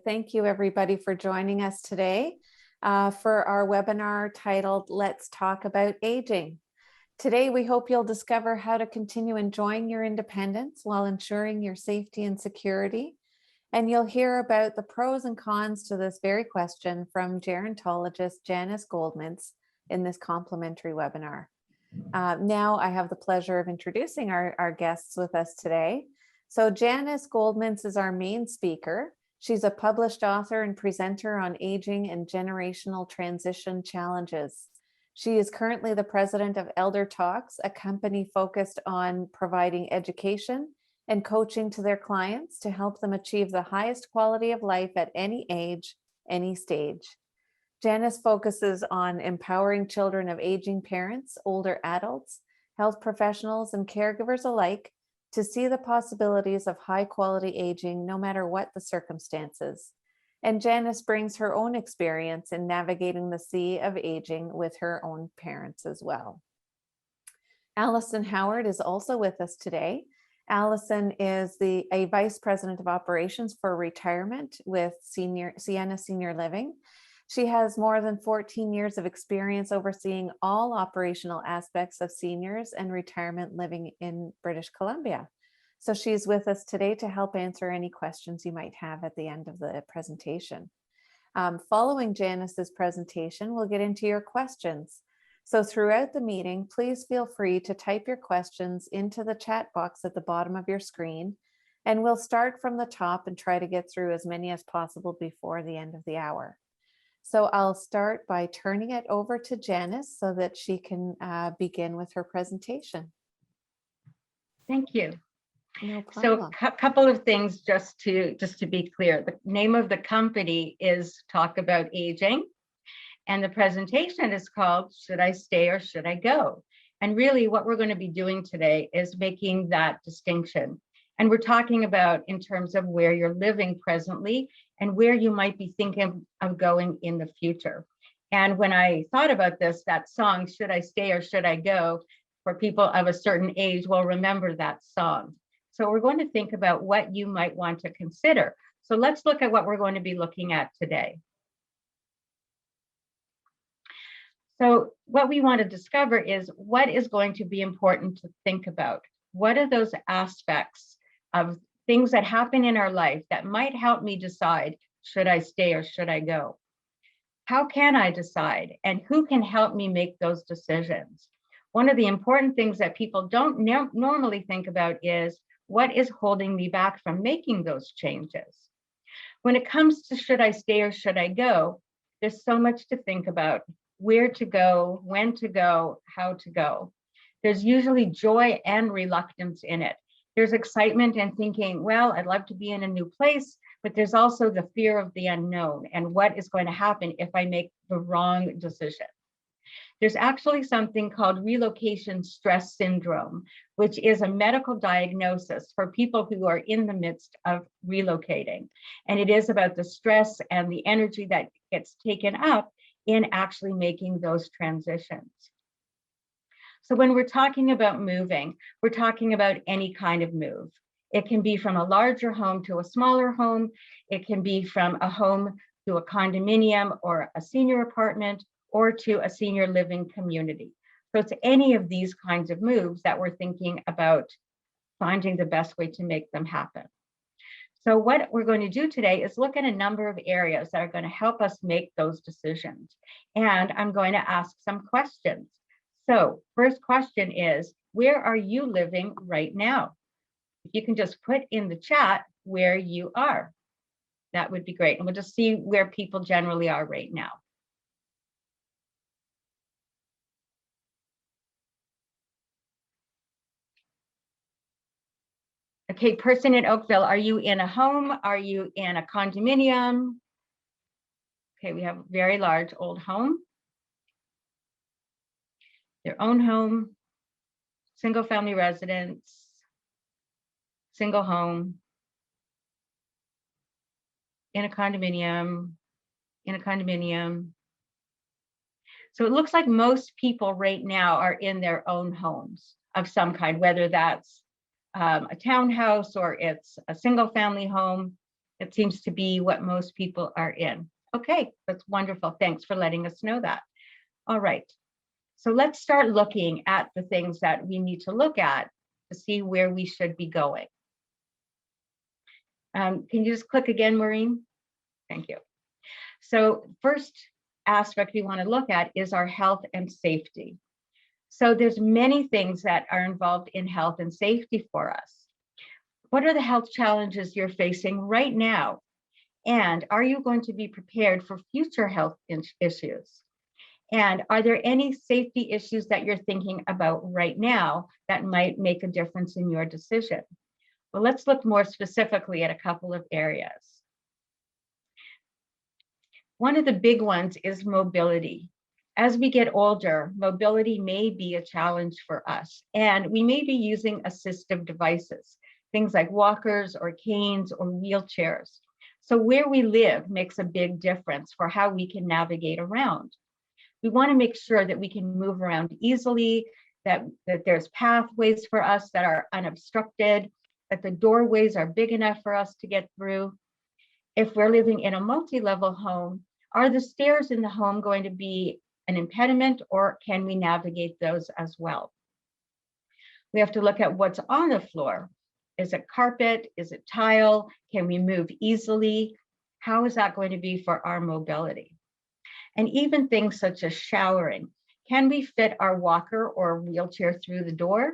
Thank you everybody for joining us today for our webinar titled Let's Talk About Aging. Today, we hope you'll discover how to continue enjoying your independence while ensuring your safety and security. And you'll hear about the pros and cons to this very question from Gerontologist Janice Goldmintz in this complimentary webinar. Now I have the pleasure of introducing our guests with us today. So Janice Goldmintz is our main speaker. She's a published author and presenter on aging and generational transition challenges. She is currently the president of Elder Talks, a company focused on providing education and coaching to their clients to help them achieve the highest quality of life at any age, any stage. Janice focuses on empowering children of aging parents, older adults, health professionals, and caregivers alike to see the possibilities of high quality aging no matter what the circumstances. And Janice brings her own experience in navigating the sea of aging with her own parents as well. Allison Howard is also with us today. Allison is a vice president of operations for retirement with Sienna Senior Living. She has more than 14 years of experience overseeing all operational aspects of seniors and retirement living in British Columbia. So she's with us today to help answer any questions you might have at the end of the presentation. Following Janice's presentation, we'll get into your questions. So throughout the meeting, please feel free to type your questions into the chat box at the bottom of your screen, and we'll start from the top and try to get through as many as possible before the end of the hour. So I'll start by turning it over to Janice so that she can begin with her presentation. Thank you. No problem. So a couple of things just to be clear. The name of the company is Talk About Aging, and the presentation is called Should I Stay or Should I Go? And really what we're going to be doing today is making that distinction. And we're talking about in terms of where you're living presently and where you might be thinking of going in the future. And when I thought about this, that song, Should I Stay or Should I Go? For people of a certain age will remember that song. So we're going to think about what you might want to consider. So let's look at what we're going to be looking at today. So what we want to discover is what is going to be important to think about. What are those aspects of things that happen in our life that might help me decide, should I stay or should I go? How can I decide? And who can help me make those decisions? One of the important things that people don't normally think about is what is holding me back from making those changes? When it comes to should I stay or should I go, there's so much to think about: where to go, when to go, how to go. There's usually joy and reluctance in it. There's excitement and thinking, well, I'd love to be in a new place, but there's also the fear of the unknown and what is going to happen if I make the wrong decision. There's actually something called relocation stress syndrome, which is a medical diagnosis for people who are in the midst of relocating. And it is about the stress and the energy that gets taken up in actually making those transitions. So when we're talking about moving, we're talking about any kind of move. It can be from a larger home to a smaller home. It can be from a home to a condominium or a senior apartment or to a senior living community. So it's any of these kinds of moves that we're thinking about finding the best way to make them happen. So what we're going to do today is look at a number of areas that are going to help us make those decisions. And I'm going to ask some questions. So first question is, where are you living right now? If you can just put in the chat where you are, that would be great. And we'll just see where people generally are right now. Okay, person in Oakville, are you in a home? Are you in a condominium? Okay, we have a very large old home. Their own home, single family residence, single home, in a condominium, in a condominium. So it looks like most people right now are in their own homes of some kind, whether that's a townhouse or it's a single family home. It seems to be what most people are in. Okay, that's wonderful. Thanks for letting us know that. All right, so let's start looking at the things that we need to look at to see where we should be going. Can you just click again, Maureen? Thank you. So first aspect we want to look at is our health and safety. So there's many things that are involved in health and safety for us. What are the health challenges you're facing right now? And are you going to be prepared for future health issues? And are there any safety issues that you're thinking about right now that might make a difference in your decision? Well, let's look more specifically at a couple of areas. One of the big ones is mobility. As we get older, mobility may be a challenge for us, and we may be using assistive devices, things like walkers or canes or wheelchairs. So where we live makes a big difference for how we can navigate around. We want to make sure that we can move around easily, that there's pathways for us that are unobstructed, that the doorways are big enough for us to get through. If we're living in a multi-level home, are the stairs in the home going to be an impediment, or can we navigate those as well? We have to look at what's on the floor. Is it carpet? Is it tile? Can we move easily? How is that going to be for our mobility? And even things such as showering. Can we fit our walker or wheelchair through the door?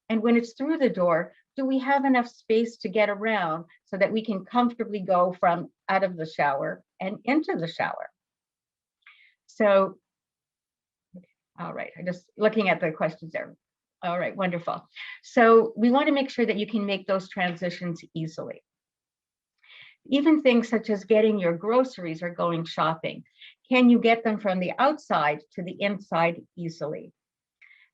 And when it's through the door, do we have enough space to get around so that we can comfortably go from out of the shower and into the shower? So, all right, I'm just looking at the questions there. All right, wonderful. So we want to make sure that you can make those transitions easily. Even things such as getting your groceries or going shopping. Can you get them from the outside to the inside easily?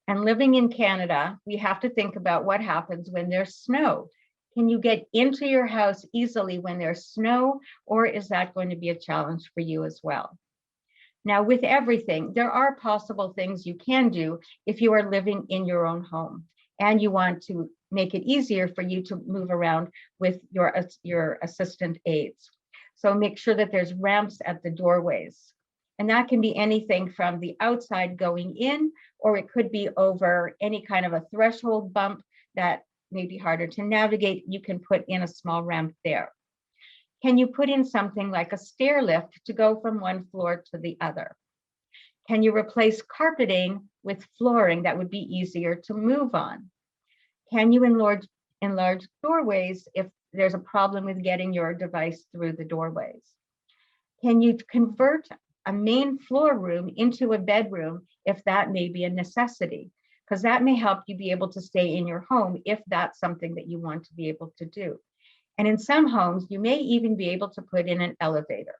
And living in Canada, we have to think about what happens when there's snow. Can you get into your house easily when there's snow, or is that going to be a challenge for you as well? Now, with everything, there are possible things you can do if you are living in your own home and you want to make it easier for you to move around with your assistant aids. So make sure that there's ramps at the doorways. And that can be anything from the outside going in, or it could be over any kind of a threshold bump that may be harder to navigate. You can put in a small ramp there. Can you put in something like a stair lift to go from one floor to the other? Can you replace carpeting with flooring that would be easier to move on? Can you enlarge doorways if there's a problem with getting your device through the doorways? Can you convert a main floor room into a bedroom if that may be a necessity? Because that may help you be able to stay in your home if that's something that you want to be able to do. And in some homes, you may even be able to put in an elevator.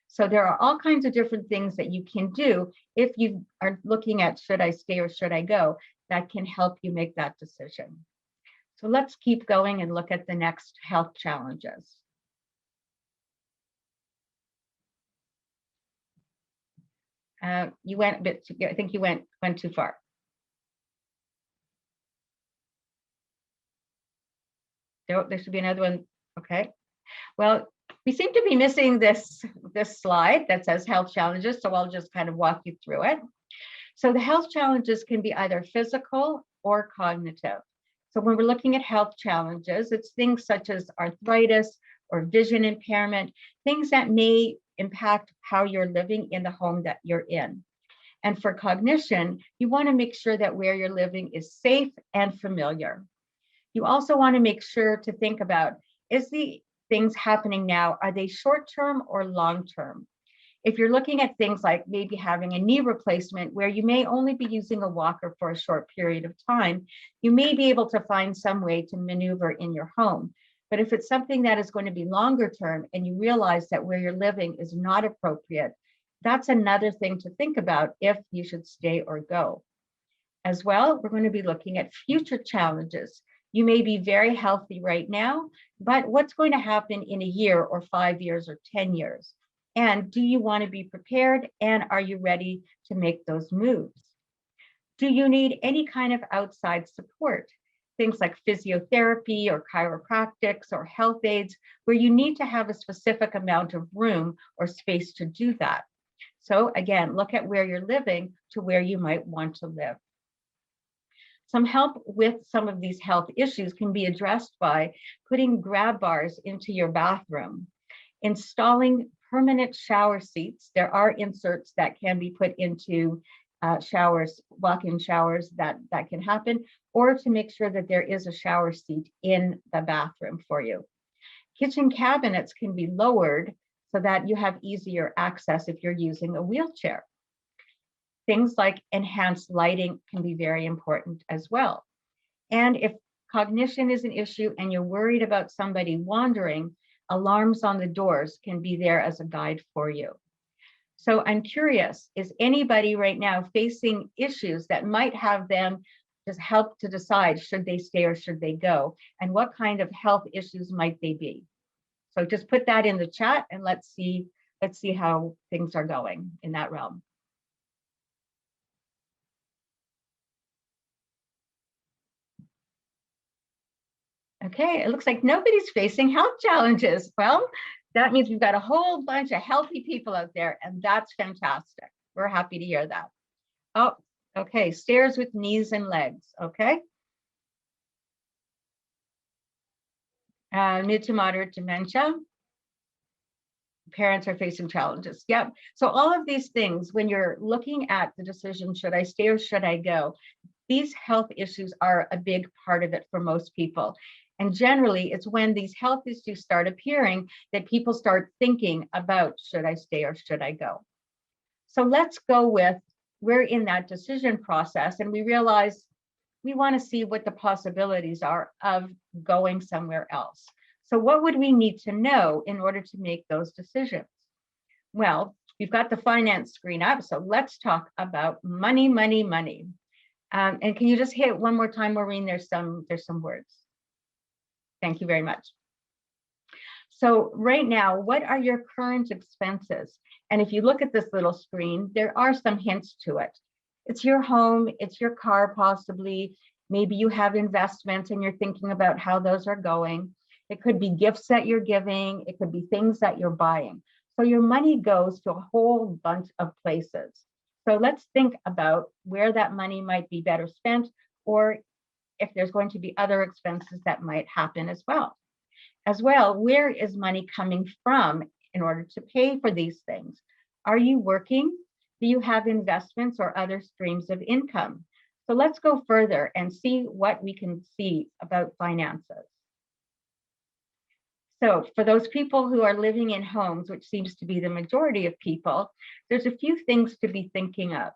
So there are all kinds of different things that you can do if you are looking at should I stay or should I go, that can help you make that decision. So let's keep going and look at the next health challenges. You went a bit, I think you went too far. There should be another one. Okay. Well, we seem to be missing this slide that says health challenges, so I'll just kind of walk you through it. So the health challenges can be either physical or cognitive. So when we're looking at health challenges, it's things such as arthritis or vision impairment, things that may impact how you're living in the home that you're in. And for cognition, you want to make sure that where you're living is safe and familiar. You also want to make sure to think about, is the things happening now, are they short-term or long-term? If you're looking at things like maybe having a knee replacement where you may only be using a walker for a short period of time, you may be able to find some way to maneuver in your home. But if it's something that is going to be longer term and you realize that where you're living is not appropriate, that's another thing to think about if you should stay or go. As well, we're going to be looking at future challenges. You may be very healthy right now, but what's going to happen in a year or 5 years or 10 years? And do you want to be prepared? And are you ready to make those moves? Do you need any kind of outside support? things like physiotherapy or chiropractics or health aids, where you need to have a specific amount of room or space to do that. So again, look at where you're living to where you might want to live. Some help with some of these health issues can be addressed by putting grab bars into your bathroom, installing permanent shower seats. There are inserts that can be put into showers, walk-in showers, that can happen, or to make sure that there is a shower seat in the bathroom for you. Kitchen cabinets can be lowered so that you have easier access if you're using a wheelchair. Things like enhanced lighting can be very important as well. And if cognition is an issue and you're worried about somebody wandering, alarms on the doors can be there as a guide for you. So I'm curious, is anybody right now facing issues that might have them just help to decide should they stay or should they go? And what kind of health issues might they be? So just put that in the chat and let's see how things are going in that realm. Okay, it looks like nobody's facing health challenges. Well, that means we've got a whole bunch of healthy people out there, and that's fantastic. We're happy to hear that. Oh, okay, stairs with knees and legs, okay. Mid to moderate dementia. Parents are facing challenges. Yep. So all of these things, when you're looking at the decision, should I stay or should I go? These health issues are a big part of it for most people. And generally, it's when these health issues start appearing that people start thinking about, should I stay or should I go? So let's go with, we're in that decision process and we realize we want to see what the possibilities are of going somewhere else. So what would we need to know in order to make those decisions? Well, we've got the finance screen up, so let's talk about money, money, money. And can you just hit one more time, Maureen? There's some words. Thank you very much. So right now, what are your current expenses? And if you look at this little screen, there are some hints to it. It's your home, it's your car possibly. Maybe you have investments and you're thinking about how those are going. It could be gifts that you're giving. It could be things that you're buying. So your money goes to a whole bunch of places. So let's think about where that money might be better spent, or if there's going to be other expenses that might happen as well. As well, where is money coming from in order to pay for these things? Are you working? Do you have investments or other streams of income? So let's go further and see what we can see about finances. So for those people who are living in homes, which seems to be the majority of people, there's a few things to be thinking of.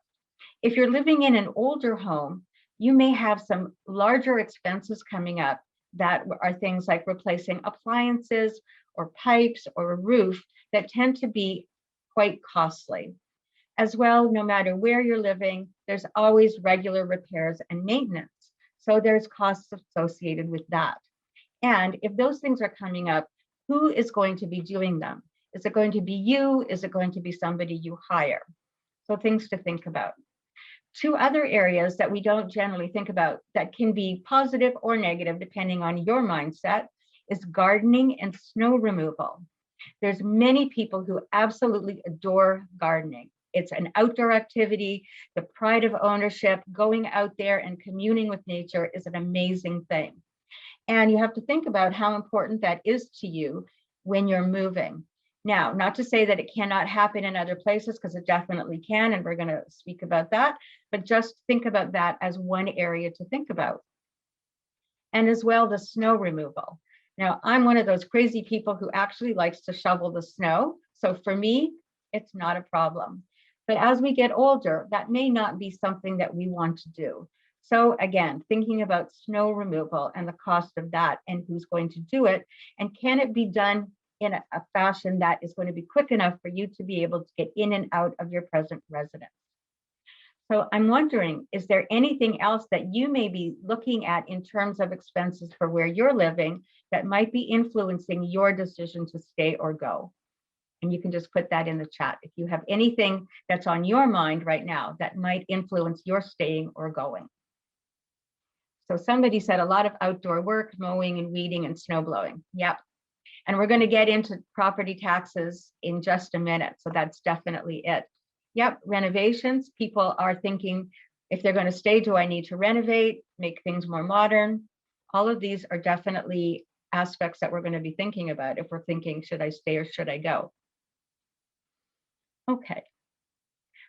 If you're living in an older home, you may have some larger expenses coming up that are things like replacing appliances or pipes or a roof that tend to be quite costly. As well, no matter where you're living, there's always regular repairs and maintenance. So there's costs associated with that. And if those things are coming up, who is going to be doing them? Is it going to be you? Is it going to be somebody you hire? So things to think about. Two other areas that we don't generally think about that can be positive or negative, depending on your mindset, is gardening and snow removal. There's many people who absolutely adore gardening. It's an outdoor activity. The pride of ownership, going out there and communing with nature is an amazing thing. And you have to think about how important that is to you when you're moving. Now, not to say that it cannot happen in other places, because it definitely can, and we're going to speak about that, but just think about that as one area to think about. And as well, the snow removal. Now, I'm one of those crazy people who actually likes to shovel the snow. So for me, it's not a problem. But as we get older, that may not be something that we want to do. So again, thinking about snow removal and the cost of that and who's going to do it, and can it be done in a fashion that is going to be quick enough for you to be able to get in and out of your present residence. So I'm wondering, is there anything else that you may be looking at in terms of expenses for where you're living that might be influencing your decision to stay or go? And you can just put that in the chat if you have anything that's on your mind right now that might influence your staying or going. So somebody said a lot of outdoor work, mowing and weeding and snow blowing. Yep. And we're going to get into property taxes in just a minute. So that's definitely it. Yep. Renovations. People are thinking, if they're going to stay, do I need to renovate, make things more modern? All of these are definitely aspects that we're going to be thinking about if we're thinking, should I stay or should I go? Okay.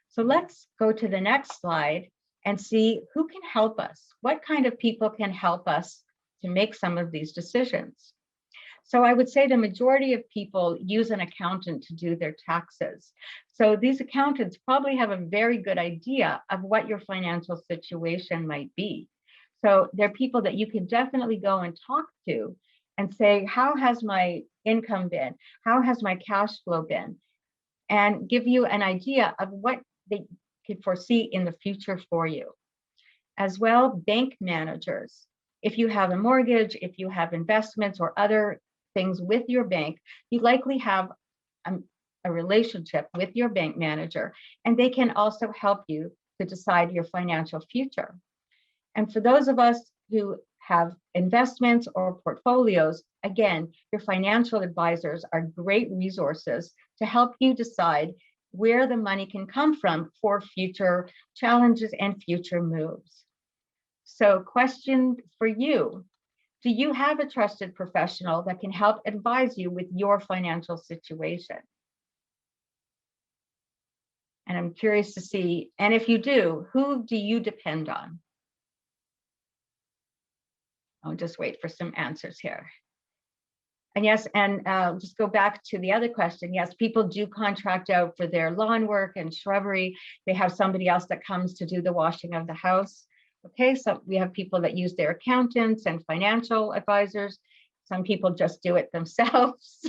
So let's go to the next slide and see who can help us. What kind of people can help us to make some of these decisions? So I would say the majority of people use an accountant to do their taxes. So these accountants probably have a very good idea of what your financial situation might be. So they're people that you can definitely go and talk to and say, how has my income been? How has my cash flow been? And give you an idea of what they could foresee in the future for you. As well, bank managers. If you have a mortgage, if you have investments or other things with your bank, you likely have a relationship with your bank manager, and they can also help you to decide your financial future. And for those of us who have investments or portfolios, again, your financial advisors are great resources to help you decide where the money can come from for future challenges and future moves. So, question for you. Do you have a trusted professional that can help advise you with your financial situation? And I'm curious to see, and if you do, who do you depend on? I'll just wait for some answers here. And yes, and just go back to the other question. Yes, people do contract out for their lawn work and shrubbery. They have somebody else that comes to do the washing of the house. Okay, so we have people that use their accountants and financial advisors. Some people just do it themselves.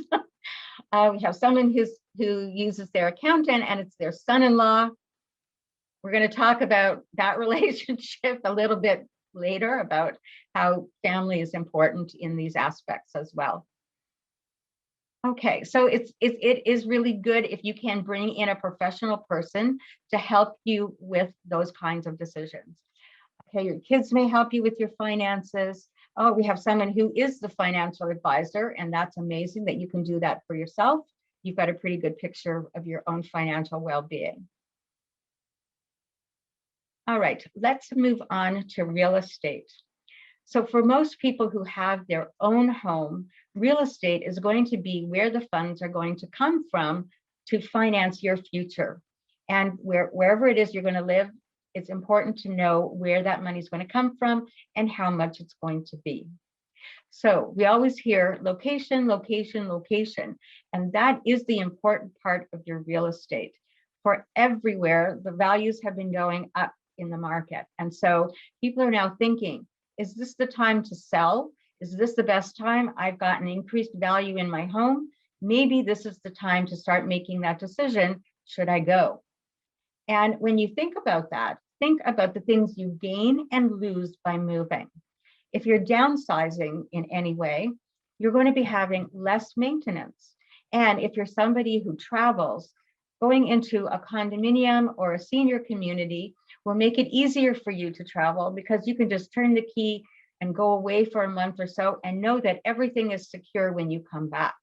We have someone who uses their accountant and it's their son-in-law. We're going to talk about that relationship a little bit later, about how family is important in these aspects as well. Okay, so it is really good if you can bring in a professional person to help you with those kinds of decisions. Okay, your kids may help you with your finances. Oh, we have someone who is the financial advisor, and that's amazing that you can do that for yourself. You've got a pretty good picture of your own financial well-being. All right, let's move on to real estate. So for most people who have their own home, real estate is going to be where the funds are going to come from to finance your future. And wherever it is you're going to live, it's important to know where that money is going to come from and how much it's going to be. So we always hear location, location, location, and that is the important part of your real estate. For everywhere, the values have been going up in the market. And so people are now thinking, is this the time to sell? Is this the best time? I've got an increased value in my home. Maybe this is the time to start making that decision. Should I go? And when you think about that, think about the things you gain and lose by moving. If you're downsizing in any way, you're going to be having less maintenance. And if you're somebody who travels, going into a condominium or a senior community will make it easier for you to travel because you can just turn the key and go away for a month or so and know that everything is secure when you come back.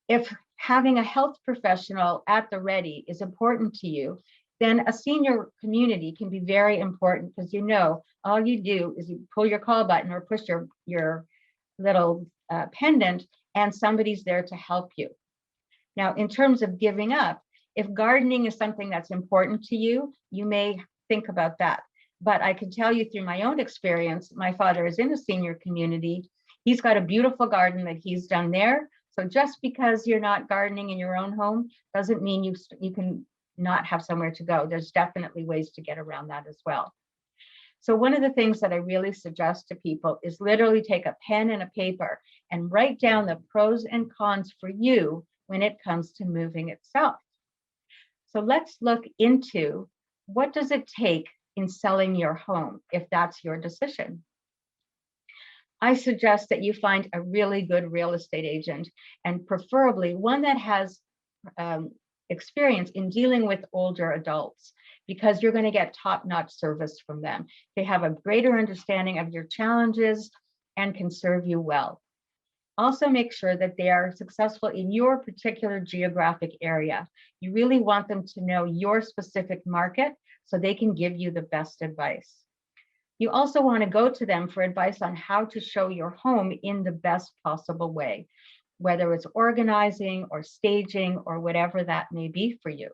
If having a health professional at the ready is important to you, then a senior community can be very important because you know all you do is you pull your call button or push your little pendant and somebody's there to help you. Now, in terms of giving up, if gardening is something that's important to you, you may think about that. But I can tell you through my own experience, my father is in a senior community. He's got a beautiful garden that he's done there. So just because you're not gardening in your own home doesn't mean you can not have somewhere to go. There's definitely ways to get around that as well. So one of the things that I really suggest to people is literally take a pen and a paper and write down the pros and cons for you when it comes to moving itself. So let's look into what does it take in selling your home if that's your decision. I suggest that you find a really good real estate agent, and preferably one that has experience in dealing with older adults, because you're going to get top-notch service from them. They have a greater understanding of your challenges and can serve you well. Also make sure that they are successful in your particular geographic area. You really want them to know your specific market so they can give you the best advice. You also want to go to them for advice on how to show your home in the best possible way, whether it's organizing or staging or whatever that may be for you.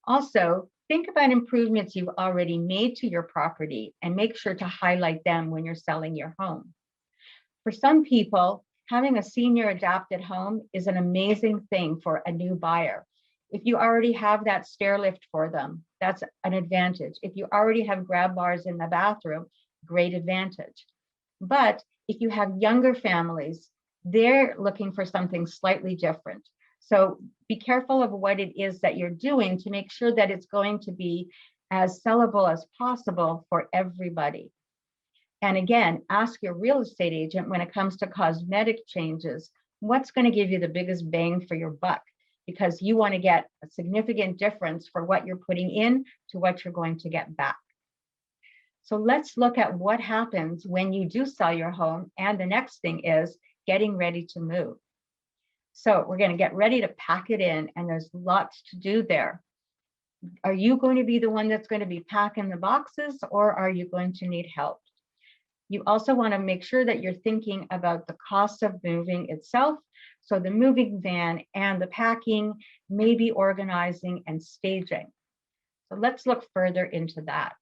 Also, think about improvements you've already made to your property and make sure to highlight them when you're selling your home. For some people, having a senior adapted home is an amazing thing for a new buyer. If you already have that stair lift for them, that's an advantage. If you already have grab bars in the bathroom, great advantage. But if you have younger families, they're looking for something slightly different. So be careful of what it is that you're doing to make sure that it's going to be as sellable as possible for everybody. And again, ask your real estate agent when it comes to cosmetic changes, what's going to give you the biggest bang for your buck? Because you want to get a significant difference for what you're putting in to what you're going to get back. So let's look at what happens when you do sell your home. And the next thing is getting ready to move. So we're going to get ready to pack it in, and there's lots to do there. Are you going to be the one that's going to be packing the boxes, or are you going to need help? You also want to make sure that you're thinking about the cost of moving itself. So the moving van and the packing, maybe organizing and staging. So let's look further into that.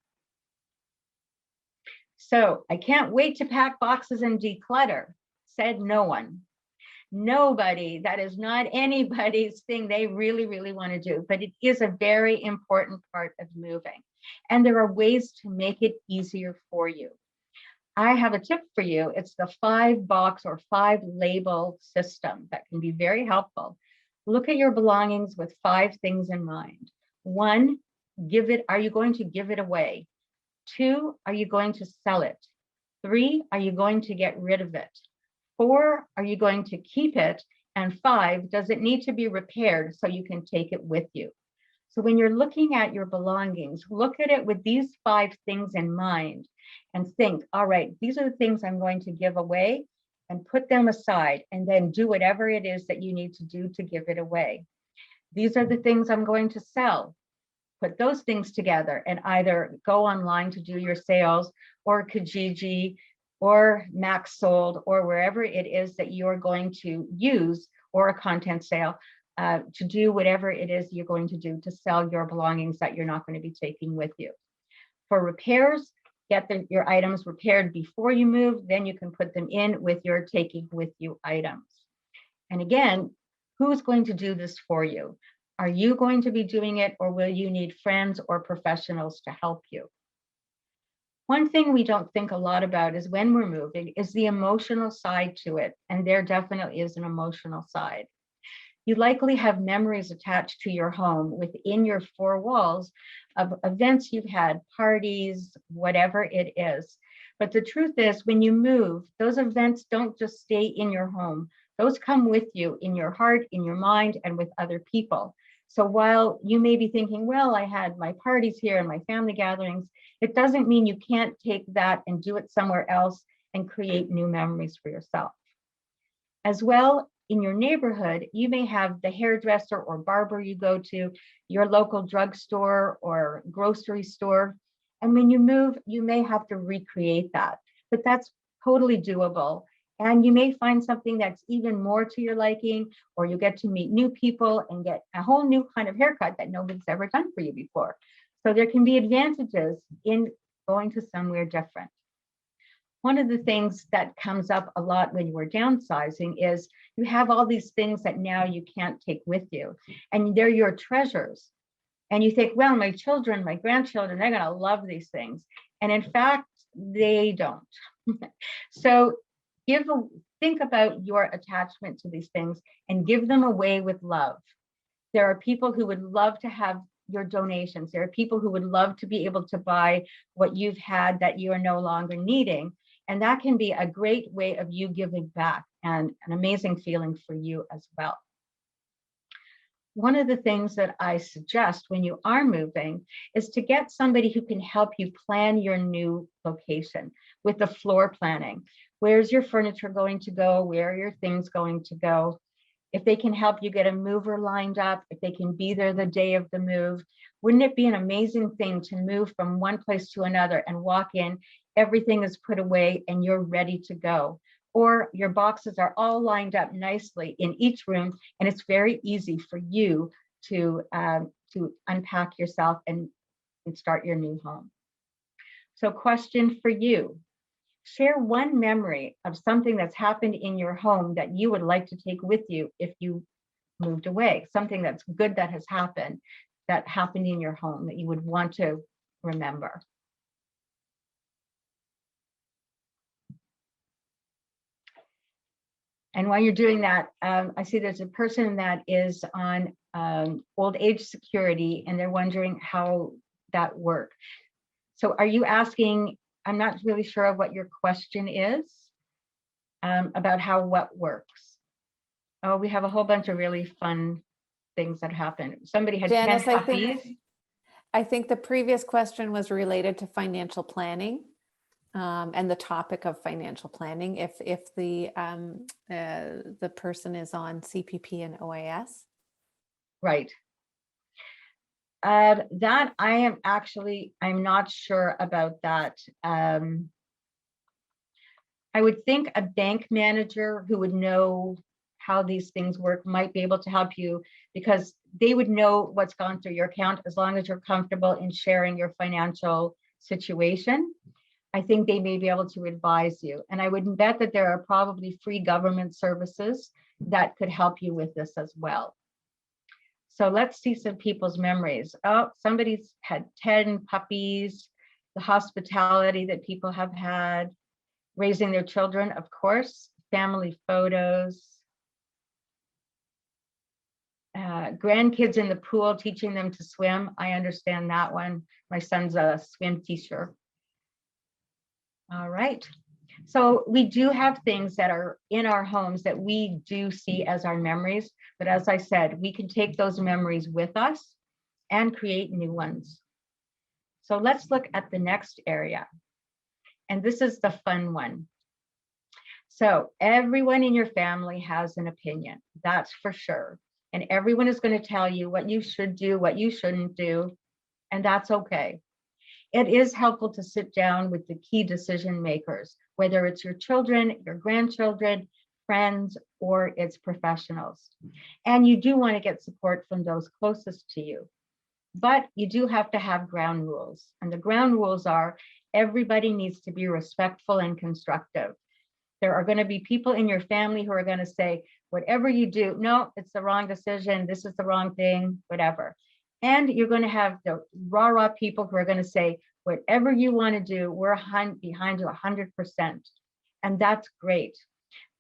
So I can't wait to pack boxes and declutter, said no one. Nobody, that is not anybody's thing they really, really want to do, but it is a very important part of moving. And there are ways to make it easier for you. I have a tip for you. It's the 5-box or 5-label system that can be very helpful. Look at your belongings with 5 things in mind. 1, are you going to give it away? 2, are you going to sell it? 3, are you going to get rid of it? 4, are you going to keep it? And 5, does it need to be repaired so you can take it with you? So when you're looking at your belongings, look at it with these 5 things in mind and think, all right, these are the things I'm going to give away, and put them aside, and then do whatever it is that you need to do to give it away. These are the things I'm going to sell. Put those things together and either go online to do your sales, or Kijiji, or Max Sold, or wherever it is that you're going to use, or a content sale, to do whatever it is you're going to do to sell your belongings that you're not going to be taking with you. For repairs, get your items repaired before you move, then you can put them in with your taking with you items. And again, who's going to do this for you? Are you going to be doing it, or will you need friends or professionals to help you? One thing we don't think a lot about is when we're moving is the emotional side to it. And there definitely is an emotional side. You likely have memories attached to your home within your 4 walls of events you've had, parties, whatever it is. But the truth is, when you move, those events don't just stay in your home. Those come with you in your heart, in your mind, and with other people. So while you may be thinking, well, I had my parties here and my family gatherings, it doesn't mean you can't take that and do it somewhere else and create new memories for yourself. As well, in your neighborhood, you may have the hairdresser or barber you go to, your local drugstore or grocery store. And when you move, you may have to recreate that, but that's totally doable. And you may find something that's even more to your liking, or you get to meet new people and get a whole new kind of haircut that nobody's ever done for you before. So there can be advantages in going to somewhere different. One of the things that comes up a lot when you are downsizing is you have all these things that now you can't take with you, and they're your treasures. And you think, well, my children, my grandchildren, they're going to love these things. And in fact, they don't. So think about your attachment to these things and give them away with love. There are people who would love to have your donations. There are people who would love to be able to buy what you've had that you are no longer needing. And that can be a great way of you giving back, and an amazing feeling for you as well. one of the things that I suggest when you are moving is to get somebody who can help you plan your new location with the floor planning. Where's your furniture going to go? Where are your things going to go? If they can help you get a mover lined up, if they can be there the day of the move, wouldn't it be an amazing thing to move from one place to another and walk in, everything is put away and you're ready to go? Or your boxes are all lined up nicely in each room, and it's very easy for you to unpack yourself and start your new home. So question for you, share one memory of something that's happened in your home that you would like to take with you if you moved away, something that's good that has happened in your home that you would want to remember. And while you're doing that, I see there's a person that is on old age security, and they're wondering how that works. So are you asking, I'm not really sure of what your question is about how what works. Oh, we have a whole bunch of really fun things that happen. Somebody had Janice, 10 puppies. I think the previous question was related to financial planning. And the topic of financial planning, if the person is on CPP and OAS. Right. That I'm not sure about that. I would think a bank manager who would know how these things work might be able to help you, because they would know what's gone through your account as long as you're comfortable in sharing your financial situation. I think they may be able to advise you. And I would bet that there are probably free government services that could help you with this as well. So let's see some people's memories. Oh, somebody's had 10 puppies, the hospitality that people have had, raising their children, of course, family photos, grandkids in the pool, teaching them to swim. I understand that one. My son's a swim teacher. All right. So we do have things that are in our homes that we do see as our memories. But as I said, we can take those memories with us and create new ones. So let's look at the next area. And this is the fun one. So everyone in your family has an opinion, that's for sure. And everyone is going to tell you what you should do, what you shouldn't do. And that's okay. It is helpful to sit down with the key decision makers, whether it's your children, your grandchildren, friends, or it's professionals. And you do want to get support from those closest to you. But you do have to have ground rules. And the ground rules are everybody needs to be respectful and constructive. There are going to be people in your family who are going to say, whatever you do, no, it's the wrong decision, this is the wrong thing, whatever. And you're going to have the rah-rah people who are going to say, whatever you want to do, we're behind you 100%. And that's great.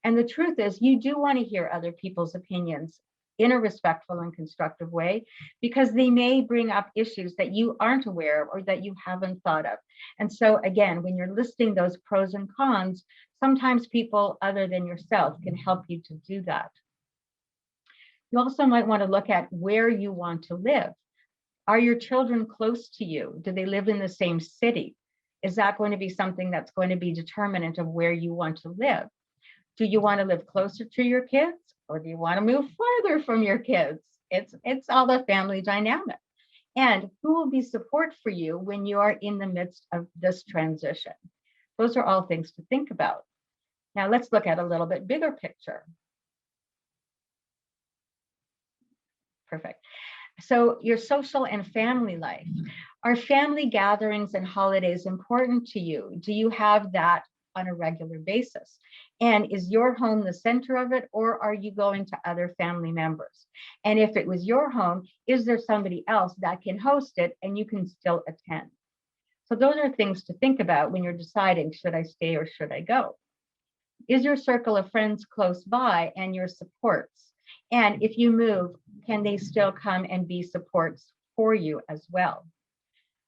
And the truth is, you do want to hear other people's opinions in a respectful and constructive way, because they may bring up issues that you aren't aware of or that you haven't thought of. And so again, when you're listing those pros and cons, sometimes people other than yourself can help you to do that. You also might want to look at where you want to live. Are your children close to you? Do they live in the same city? Is that going to be something that's going to be determinant of where you want to live? Do you want to live closer to your kids, or do you want to move farther from your kids? It's all the family dynamic. And who will be support for you when you are in the midst of this transition? Those are all things to think about. Now let's look at a little bit bigger picture. Perfect. So your social and family life. Are family gatherings and holidays important to you? Do you have that on a regular basis? And is your home the center of it, or are you going to other family members? And if it was your home, is there somebody else that can host it and you can still attend? So those are things to think about when you're deciding, should I stay or should I go? Is your circle of friends close by and your supports? And if you move, can they still come and be supports for you as well?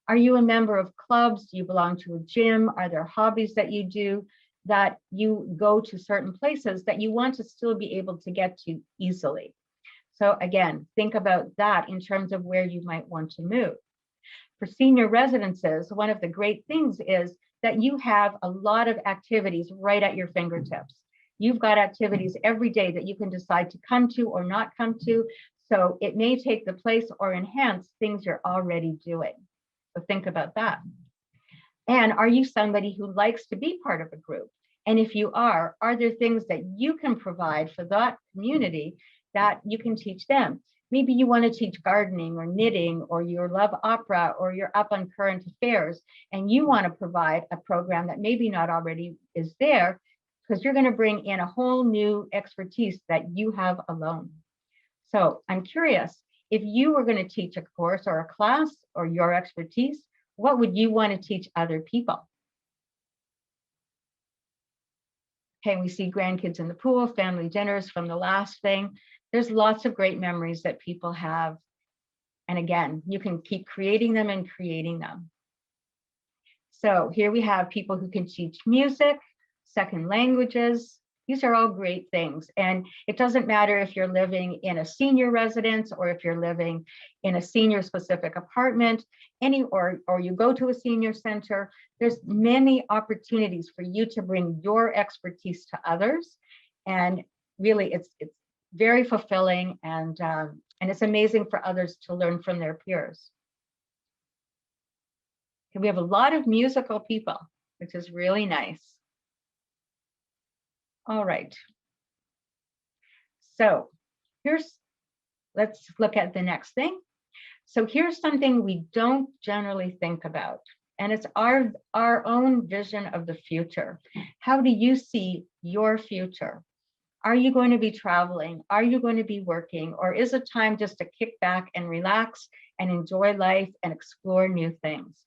Are you a member of clubs? Do you belong to a gym? Are there hobbies that you do, that you go to certain places that you want to still be able to get to easily? So again, think about that in terms of where you might want to move. For senior residences, one of the great things is that you have a lot of activities right at your fingertips. You've got activities every day that you can decide to come to or not come to. So it may take the place or enhance things you're already doing. So think about that. And are you somebody who likes to be part of a group? And if you are there things that you can provide for that community that you can teach them? Maybe you want to teach gardening or knitting, or you love opera, or you're up on current affairs, and you want to provide a program that maybe not already is there, because you're going to bring in a whole new expertise that you have alone. So I'm curious, if you were going to teach a course or a class or your expertise, what would you want to teach other people? Okay, we see grandkids in the pool, family dinners from the last thing. There's lots of great memories that people have. And again, you can keep creating them and creating them. So here we have people who can teach music, second languages. These are all great things. And it doesn't matter if you're living in a senior residence or if you're living in a senior specific apartment, or you go to a senior center. There's many opportunities for you to bring your expertise to others. And really, it's very fulfilling, and it's amazing for others to learn from their peers. And we have a lot of musical people, which is really nice. All right. So let's look at the next thing. So here's something we don't generally think about, and it's our own vision of the future. How do you see your future? Are you going to be traveling? Are you going to be working? Or is it time just to kick back and relax and enjoy life and explore new things?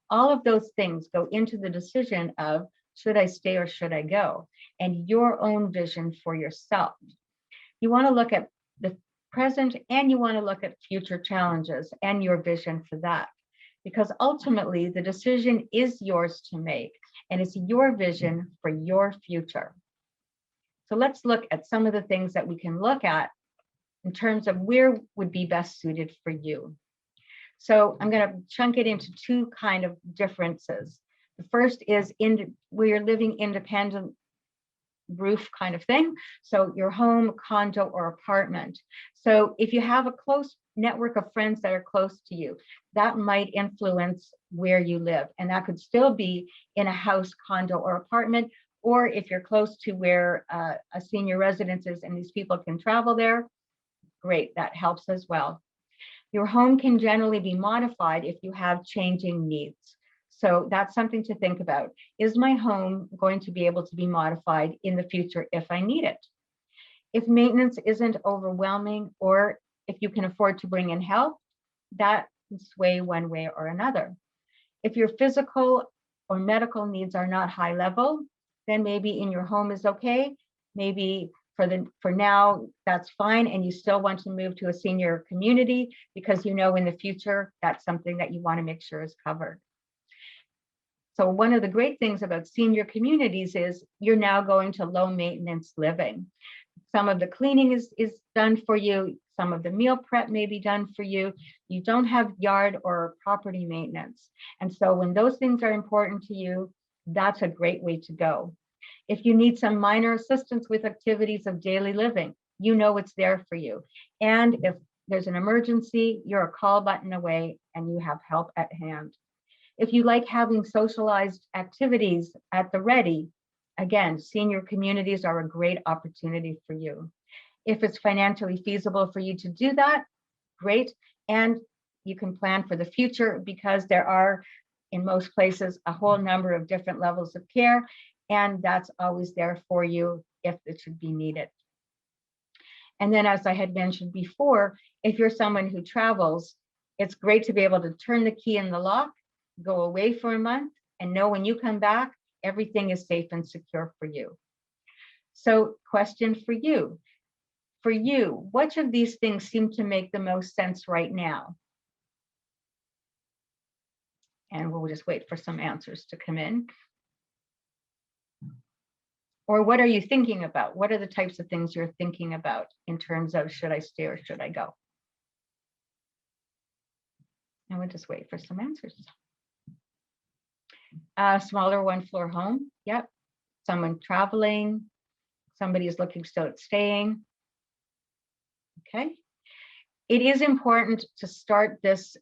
All of those things go into the decision of, should I stay or should I go? And your own vision for yourself. You want to look at the present, and you want to look at future challenges and your vision for that. Because ultimately, the decision is yours to make, and it's your vision for your future. So let's look at some of the things that we can look at in terms of where would be best suited for you. So I'm going to chunk it into two kind of differences. The first is where you're living independent roof kind of thing. So your home, condo, or apartment. So if you have a close network of friends that are close to you, that might influence where you live. And that could still be in a house, condo, or apartment. Or if you're close to where a senior residence is and these people can travel there, great, that helps as well. Your home can generally be modified if you have changing needs. So that's something to think about. Is my home going to be able to be modified in the future if I need it? If maintenance isn't overwhelming, or if you can afford to bring in help, that can sway one way or another. If your physical or medical needs are not high level, then maybe in your home is okay. Maybe for now, that's fine, and you still want to move to a senior community because you know in the future that's something that you want to make sure is covered. So one of the great things about senior communities is you're now going to low maintenance living. Some of the cleaning is done for you. Some of the meal prep may be done for you. You don't have yard or property maintenance. And so when those things are important to you, that's a great way to go. If you need some minor assistance with activities of daily living, you know it's there for you. And if there's an emergency, you're a call button away and you have help at hand. If you like having socialized activities at the ready, again, senior communities are a great opportunity for you. If it's financially feasible for you to do that, great. And you can plan for the future because there are, in most places, a whole number of different levels of care, and that's always there for you if it should be needed. And then, as I had mentioned before, if you're someone who travels, it's great to be able to turn the key in the lock, go away for a month, and know when you come back, everything is safe and secure for you. So, question for you. For you, which of these things seem to make the most sense right now? And we'll just wait for some answers to come in. Or what are you thinking about? What are the types of things you're thinking about in terms of should I stay or should I go? And we'll just wait for some answers. Smaller one-floor home. Yep. Someone traveling. Somebody is looking still at staying. Okay. It is important to start this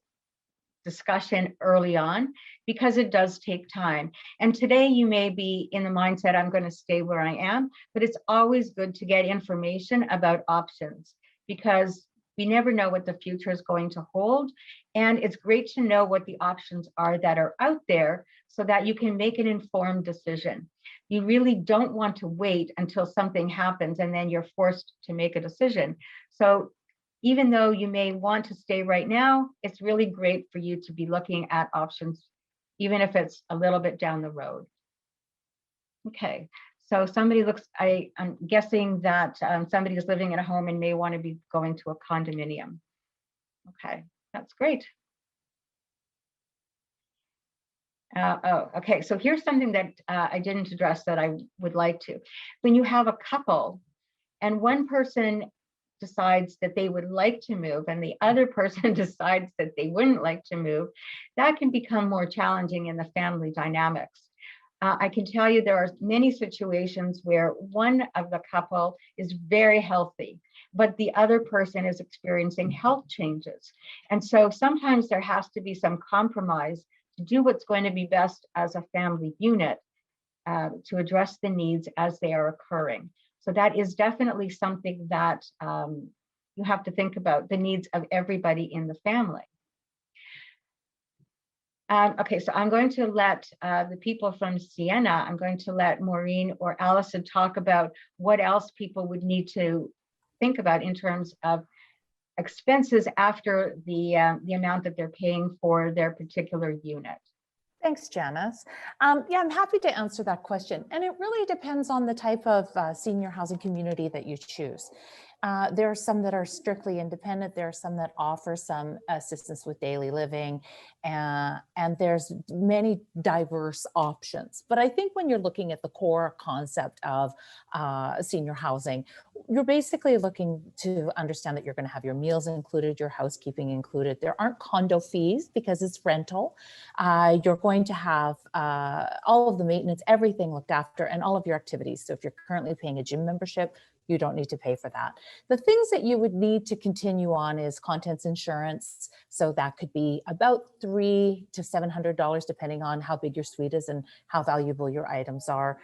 discussion early on because it does take time. And today you may be in the mindset, I'm going to stay where I am, but it's always good to get information about options because we never know what the future is going to hold. And it's great to know what the options are that are out there so that you can make an informed decision. You really don't want to wait until something happens and then you're forced to make a decision. So even though you may want to stay right now, it's really great for you to be looking at options, even if it's a little bit down the road. Okay, so somebody looks, I'm guessing that somebody is living in a home and may want to be going to a condominium. Okay, that's great. Okay, so here's something that I didn't address that I would like to. When you have a couple and one person decides that they would like to move and the other person decides that they wouldn't like to move, that can become more challenging in the family dynamics. I can tell you there are many situations where one of the couple is very healthy, but the other person is experiencing health changes. And so sometimes there has to be some compromise to do what's going to be best as a family unit to address the needs as they are occurring. So that is definitely something that you have to think about, the needs of everybody in the family. Okay, so I'm going to let the people from Sienna, I'm going to let Maureen or Allison talk about what else people would need to think about in terms of expenses after the amount that they're paying for their particular unit. Thanks, Janice. Yeah, I'm happy to answer that question. And it really depends on the type of senior housing community that you choose. There are some that are strictly independent. There are some that offer some assistance with daily living, and there's many diverse options. But I think when you're looking at the core concept of senior housing, you're basically looking to understand that you're going to have your meals included, your housekeeping included. There aren't condo fees because it's rental. You're going to have all of the maintenance, everything looked after, and all of your activities. So if you're currently paying a gym membership, you don't need to pay for that. The things that you would need to continue on is contents insurance. So that could be about $300 to $700, depending on how big your suite is and how valuable your items are.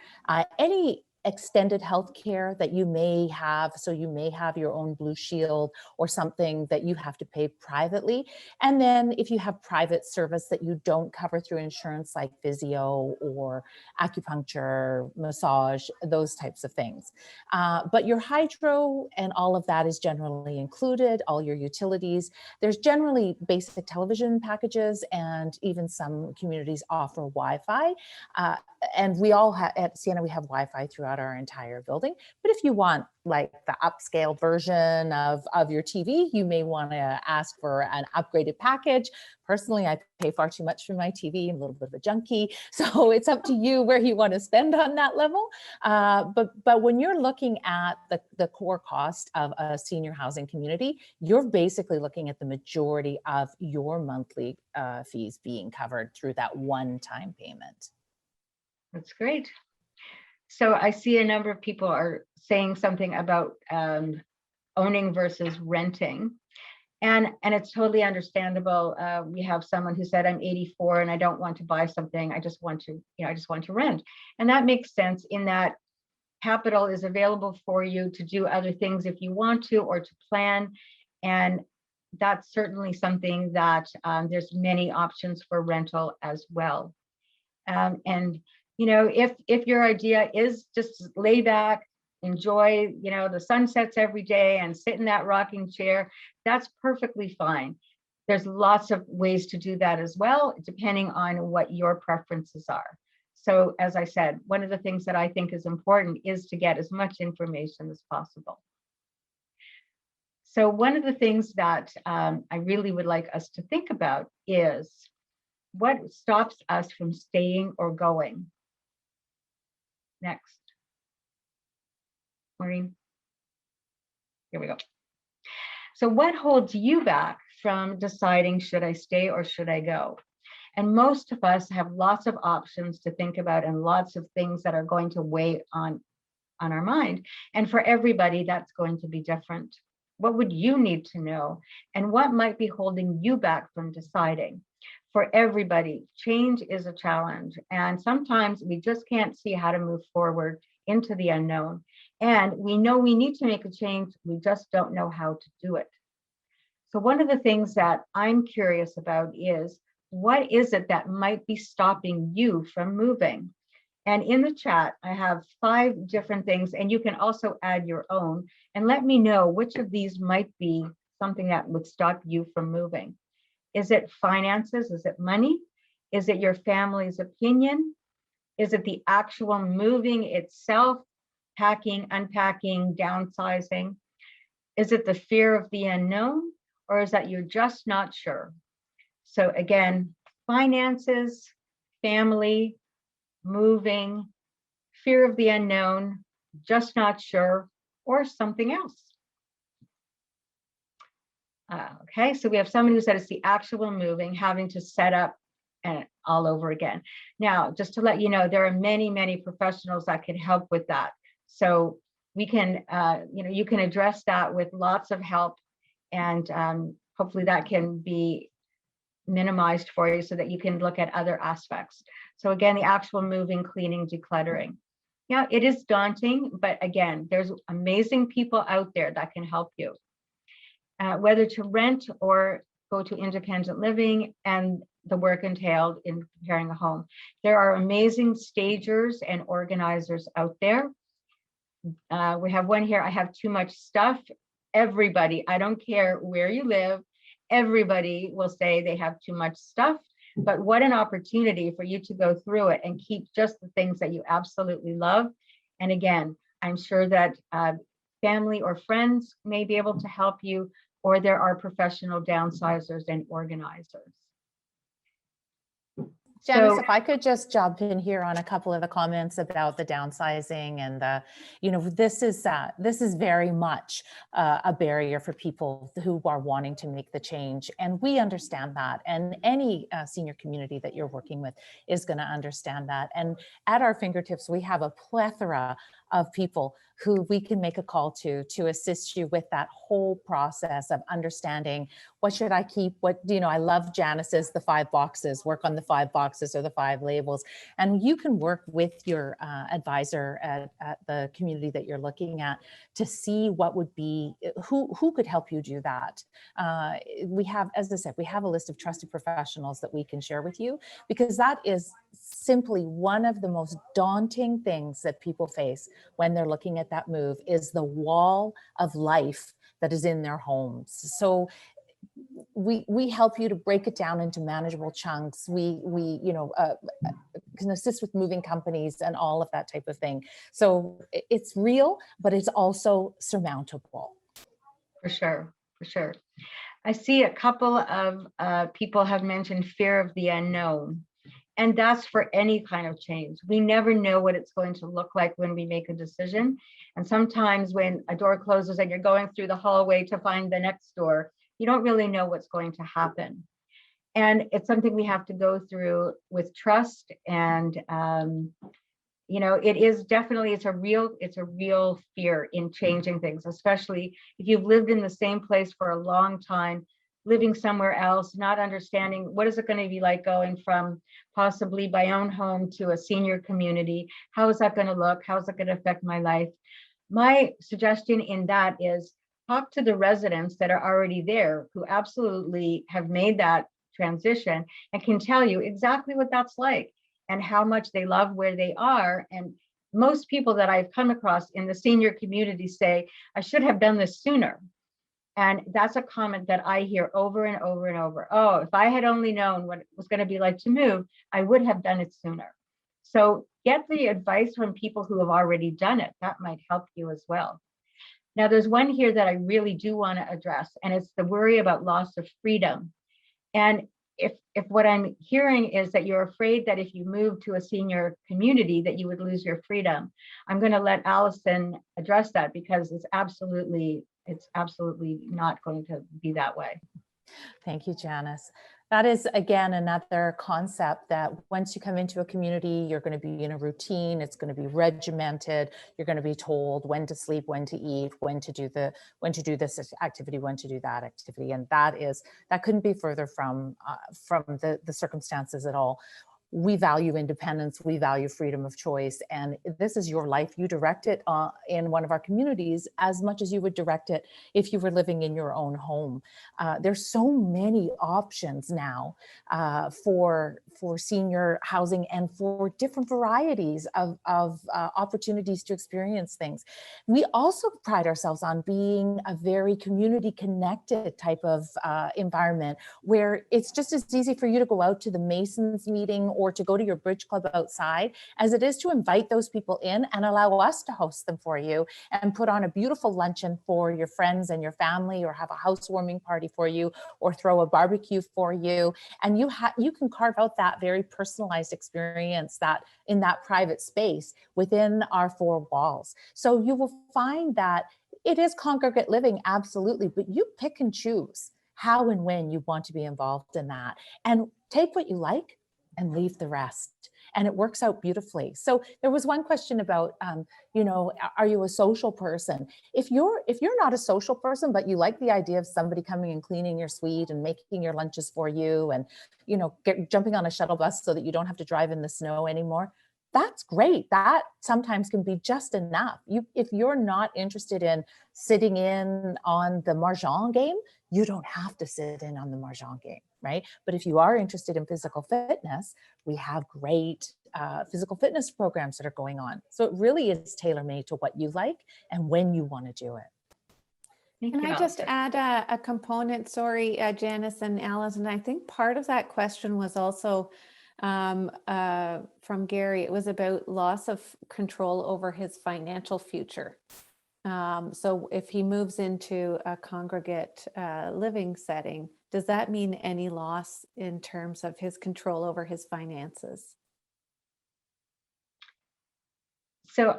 Any extended health care that you may have. So you may have your own Blue Shield or something that you have to pay privately. And then if you have private service that you don't cover through insurance, like physio or acupuncture, massage, those types of things. But your hydro and all of that is generally included, all your utilities. There's generally basic television packages, and even some communities offer Wi-Fi. And we all have, at Sienna, we have Wi-Fi throughout our entire building. But if you want like the upscale version of your TV, you may want to ask for an upgraded package. Personally, I pay far too much for my TV. I'm a little bit of a junkie. So it's up to you where you want to spend on that level. But when you're looking at the core cost of a senior housing community, you're basically looking at the majority of your monthly fees being covered through that one-time payment. That's great. So I see a number of people are saying something about owning versus renting. And it's totally understandable. We have someone who said, I'm 84 and I don't want to buy something. I just want to rent. And that makes sense in that capital is available for you to do other things if you want to, or to plan. And that's certainly something that there's many options for rental as well. And you know, if your idea is just lay back, enjoy, you know, the sunsets every day and sit in that rocking chair, that's perfectly fine. There's lots of ways to do that as well, depending on what your preferences are. So as I said, one of the things that I think is important is to get as much information as possible. So one of the things that I really would like us to think about is what stops us from staying or going. Next. Maureen? Here we go. So what holds you back from deciding, should I stay or should I go? And most of us have lots of options to think about and lots of things that are going to weigh on our mind. And for everybody, that's going to be different. What would you need to know? And what might be holding you back from deciding? For everybody, change is a challenge. And sometimes we just can't see how to move forward into the unknown. And we know we need to make a change. We just don't know how to do it. So one of the things that I'm curious about is, what is it that might be stopping you from moving? And in the chat, I have 5 different things, and you can also add your own and let me know which of these might be something that would stop you from moving. Is it finances? Is it money? Is it your family's opinion? Is it the actual moving itself, packing, unpacking, downsizing? Is it the fear of the unknown, or is that you're just not sure? So again, finances, family, moving, fear of the unknown, just not sure, or something else. Okay, so we have somebody who said it's the actual moving, having to set up and all over again. Now, just to let you know, there are many, many professionals that can help with that. So we can, you can address that with lots of help, and hopefully that can be minimized for you so that you can look at other aspects. So again, the actual moving, cleaning, decluttering. Yeah, it is daunting, but again, there's amazing people out there that can help you. Whether to rent or go to independent living and the work entailed in preparing a home. There are amazing stagers and organizers out there. We have one here, I have too much stuff. Everybody, I don't care where you live, everybody will say they have too much stuff, but what an opportunity for you to go through it and keep just the things that you absolutely love. And again, I'm sure that family or friends may be able to help you, or there are professional downsizers and organizers. Janice, if I could just jump in here on a couple of the comments about the downsizing and the, this is very much a barrier for people who are wanting to make the change. And we understand that. And any senior community that you're working with is going to understand that. And at our fingertips, we have a plethora of people who we can make a call to assist you with that whole process of understanding, what should I keep? What, I love Janice's, the 5 boxes, work on the 5 boxes or the 5 labels. And you can work with your advisor at the community that you're looking at to see what would be, who could help you do that. We have, as I said, we have a list of trusted professionals that we can share with you, because that is simply one of the most daunting things that people face when they're looking at that move, is the wall of life that is in their homes. So we help you to break it down into manageable chunks. We can assist with moving companies and all of that type of thing. So it's real, but it's also surmountable. For sure, for sure. I see a couple of people have mentioned fear of the unknown. And that's for any kind of change. We never know what it's going to look like when we make a decision. And sometimes when a door closes and you're going through the hallway to find the next door, you don't really know what's going to happen. And it's something we have to go through with trust. And, it is definitely, it's a real fear in changing things, especially if you've lived in the same place for a long time, living somewhere else, not understanding what is it going to be like going from possibly my own home to a senior community. How is that going to look? How is it going to affect my life? My suggestion in that is talk to the residents that are already there, who absolutely have made that transition and can tell you exactly what that's like and how much they love where they are. And most people that I've come across in the senior community say, I should have done this sooner. And that's a comment that I hear over and over and over. Oh, if I had only known what it was going to be like to move, I would have done it sooner. So get the advice from people who have already done it. That might help you as well. Now, there's one here that I really do want to address, and it's the worry about loss of freedom. And if what I'm hearing is that you're afraid that if you move to a senior community that you would lose your freedom, I'm going to let Allison address that, because it's absolutely not going to be that way. Thank you, Janice. That is, again, another concept that once you come into a community, you're going to be in a routine. It's going to be regimented. You're going to be told when to sleep, when to eat, when to do this activity, when to do that activity, and that couldn't be further from the circumstances at all. We value independence, we value freedom of choice, and this is your life. You direct it in one of our communities as much as you would direct it if you were living in your own home. There's so many options now for senior housing and for different varieties of opportunities to experience things. We also pride ourselves on being a very community connected type of environment, where it's just as easy for you to go out to the Masons meeting or to go to your bridge club outside as it is to invite those people in and allow us to host them for you and put on a beautiful luncheon for your friends and your family, or have a housewarming party for you, or throw a barbecue for you. And you can carve out that very personalized experience that in that private space within our four walls. So you will find that it is congregate living, absolutely, but you pick and choose how and when you want to be involved in that, and take what you like and leave the rest. And it works out beautifully. So there was one question about, are you a social person? If you're not a social person, but you like the idea of somebody coming and cleaning your suite and making your lunches for you, and, jumping on a shuttle bus so that you don't have to drive in the snow anymore, that's great. That sometimes can be just enough. If you're not interested in sitting in on the Mahjong game, you don't have to sit in on the Mahjong game, right? But if you are interested in physical fitness, we have great physical fitness programs that are going on. So it really is tailor-made to what you like and when you want to do it. Can I just add a component? Sorry, Janice and Allison. I think part of that question was also from Gary. It was about loss of control over his financial future. So if he moves into a congregate living setting, does that mean any loss in terms of his control over his finances? So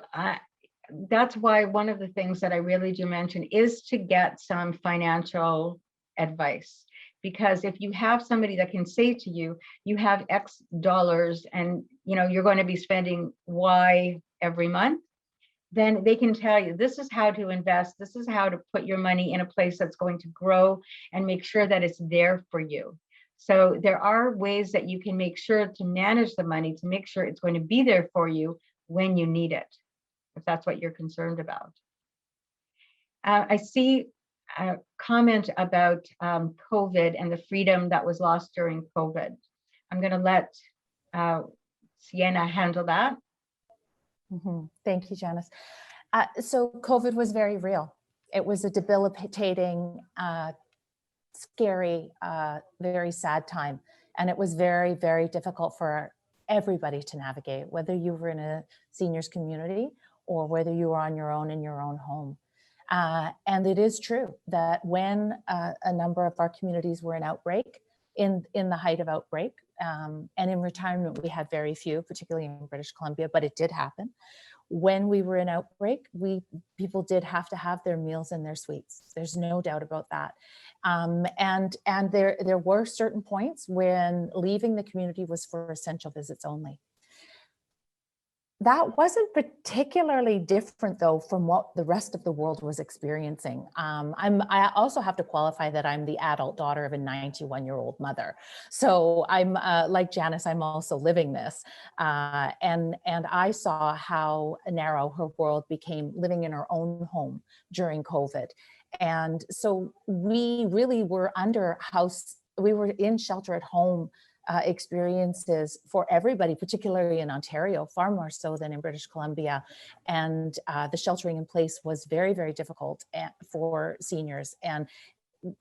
that's why one of the things that I really do mention is to get some financial advice. Because if you have somebody that can say to you, you have X dollars and you're going to be spending Y every month, then they can tell you, this is how to invest, this is how to put your money in a place that's going to grow and make sure that it's there for you. So there are ways that you can make sure to manage the money to make sure it's going to be there for you when you need it, if that's what you're concerned about. I see a comment about COVID and the freedom that was lost during COVID. I'm going to let Sienna handle that. Mm-hmm. Thank you, Janice. So COVID was very real. It was a debilitating, scary, very sad time. And it was very, very difficult for everybody to navigate, whether you were in a seniors community or whether you were on your own in your own home. And it is true that when a number of our communities were in outbreak, in the height of outbreak, and in retirement, we had very few, particularly in British Columbia, but it did happen. When we were in outbreak, people did have to have their meals in their suites. There's no doubt about that. And there were certain points when leaving the community was for essential visits only. That wasn't particularly different, though, from what the rest of the world was experiencing. I also have to qualify that I'm the adult daughter of a 91-year-old mother. So I'm like Janice, I'm also living this. And I saw how narrow her world became living in her own home during COVID. And so we really were we were in shelter at home experiences for everybody, particularly in Ontario, far more so than in British Columbia. And the sheltering in place was very, very difficult for seniors, and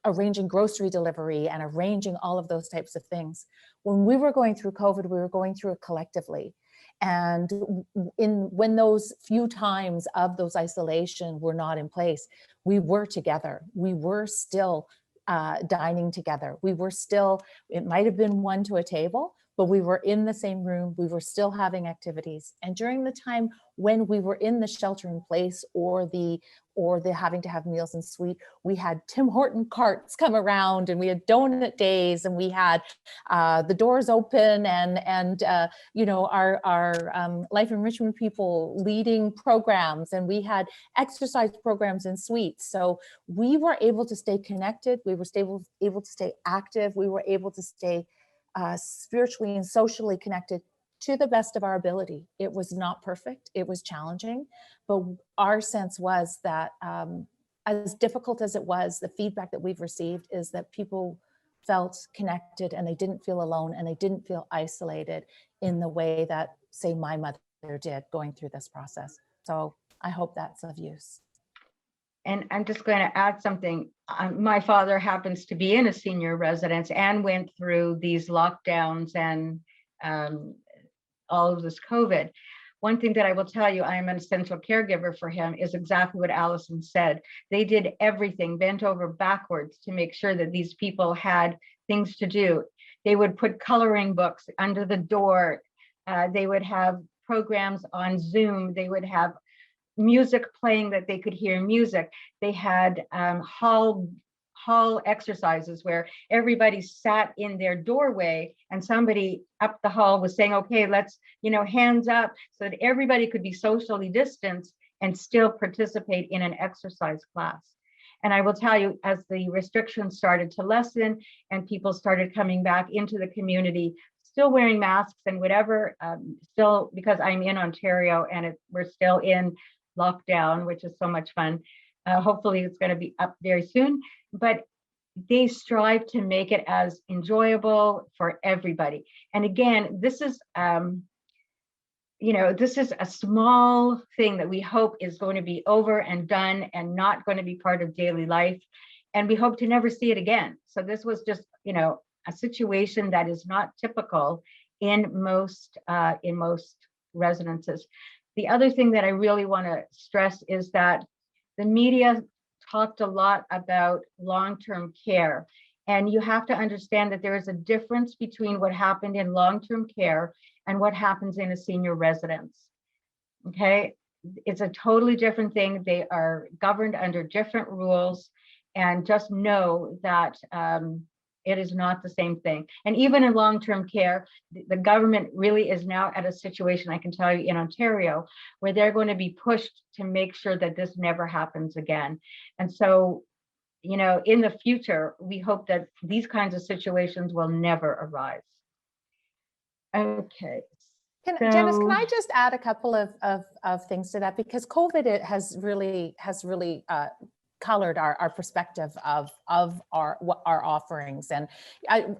arranging grocery delivery and arranging all of those types of things. When we were going through COVID, we were going through it collectively. And when those few times of those isolation were not in place, we were together. We were still dining together. We were still, it might have been one to a table, but we were in the same room. We were still having activities. And during the time when we were in the shelter in place or the having to have meals en suite, we had Tim Horton carts come around, and we had donut days, and we had the doors open, and you know, our life enrichment people leading programs, and we had exercise programs in suites. So we were able to stay connected. We were able to stay active. We were able to stay spiritually and socially connected to the best of our ability. It was not perfect. It was challenging, but our sense was that as difficult as it was, the feedback that we've received is that people felt connected, and they didn't feel alone, and they didn't feel isolated in the way that, say, my mother did going through this process. So I hope that's of use. And I'm just going to add something. My father happens to be in a senior residence and went through these lockdowns and all of this COVID. One thing that I will tell you, I am an essential caregiver for him, is exactly what Allison said. They did everything, bent over backwards, to make sure that these people had things to do. They would put coloring books under the door. They would have programs on Zoom. They would have music playing that they could hear music. They had hall exercises where everybody sat in their doorway, and somebody up the hall was saying, okay, let's, you know, hands up, so that everybody could be socially distanced and still participate in an exercise class. And I will tell you, as the restrictions started to lessen and people started coming back into the community, still wearing masks and whatever, still, because I'm in Ontario and we're still in lockdown, which is so much fun. Hopefully it's going to be up very soon, but they strive to make it as enjoyable for everybody. And again, this is, you know, this is a small thing that we hope is going to be over and done and not going to be part of daily life. And we hope to never see it again. So this was just, you know, a situation that is not typical in most residences. The other thing that I really want to stress is that the media talked a lot about long-term care. And you have to understand that there is a difference between what happened in long-term care and what happens in a senior residence. Okay, it's a totally different thing. They are governed under different rules, and just know that it is not the same thing. And even in long-term care, the government really is now at a situation, I can tell you, in Ontario, where they're going to be pushed to make sure that this never happens again. And so, you know, in the future, we hope that these kinds of situations will never arise. Okay. Janice, can I just add a couple of things to that? Because COVID has really colored our perspective of our offerings. And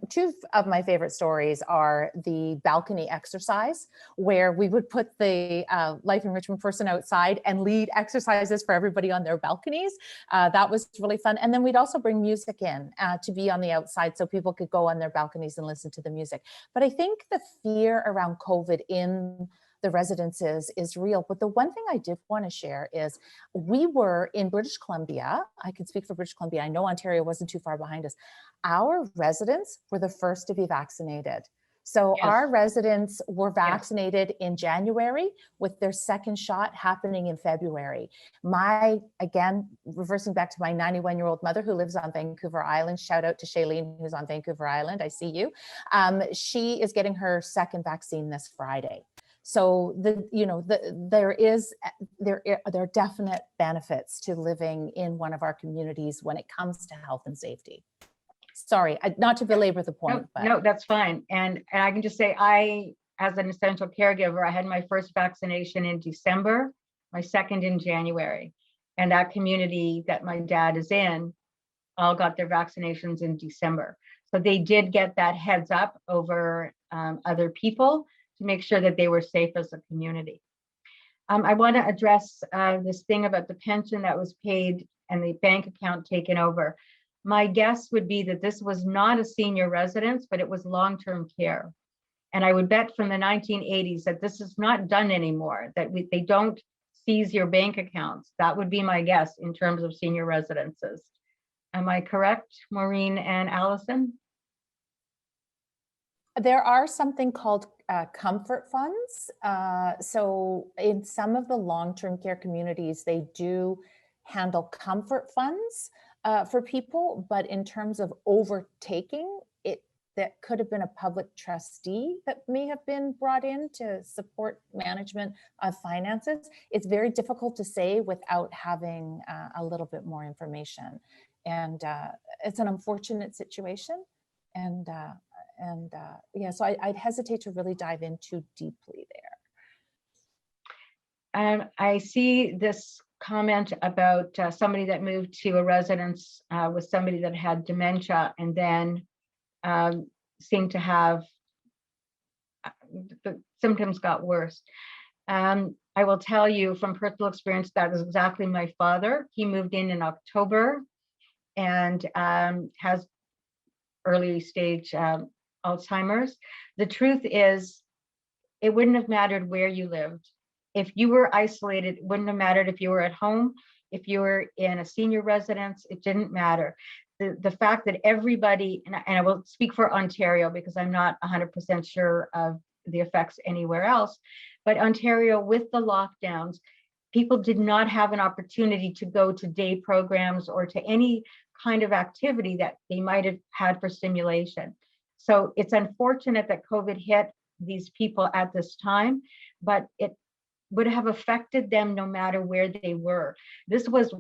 two of my favorite stories are the balcony exercise, where we would put the life enrichment person outside and lead exercises for everybody on their balconies. That was really fun. And then we'd also bring music in to be on the outside so people could go on their balconies and listen to the music. But I think the fear around COVID in the residences is real. But the one thing I did want to share is we were in British Columbia. I can speak for British Columbia. I know Ontario wasn't too far behind us. Our residents were the first to be vaccinated. So Yes. Our residents were vaccinated in January, with their second shot happening in February. Again, reversing back to my 91-year-old mother who lives on Vancouver Island, shout out to Shailene, who's on Vancouver Island, I see you. She is getting her second vaccine this Friday. So there are definite benefits to living in one of our communities when it comes to health and safety. Sorry, not to belabor the point. No, that's fine. And I can just say, as an essential caregiver, I had my first vaccination in December, my second in January. And that community that my dad is in all got their vaccinations in December. So they did get that heads up over other people to make sure that they were safe as a community. I want to address this thing about the pension that was paid and the bank account taken over. My guess would be that this was not a senior residence, but it was long-term care. And I would bet from the 1980s that this is not done anymore, that they don't seize your bank accounts. That would be my guess in terms of senior residences. Am I correct, Maureen and Allison? There are something called comfort funds. So in some of the long-term care communities, they do handle comfort funds for people, but in terms of overtaking it, that could have been a public trustee that may have been brought in to support management of finances. It's very difficult to say without having a little bit more information. And it's an unfortunate situation. And yeah, so I'd hesitate to really dive in too deeply there. I see this comment about somebody that moved to a residence with somebody that had dementia and then seemed to have the symptoms got worse. I will tell you from personal experience, that is exactly my father. He moved in October and has early stage Alzheimer's. The truth is, it wouldn't have mattered where you lived. If you were isolated, it wouldn't have mattered if you were at home, if you were in a senior residence, it didn't matter. The fact that everybody, and I will speak for Ontario because I'm not 100% sure of the effects anywhere else, but Ontario with the lockdowns, people did not have an opportunity to go to day programs or to any kind of activity that they might have had for stimulation. So it's unfortunate that COVID hit these people at this time, but it would have affected them no matter where they were. This was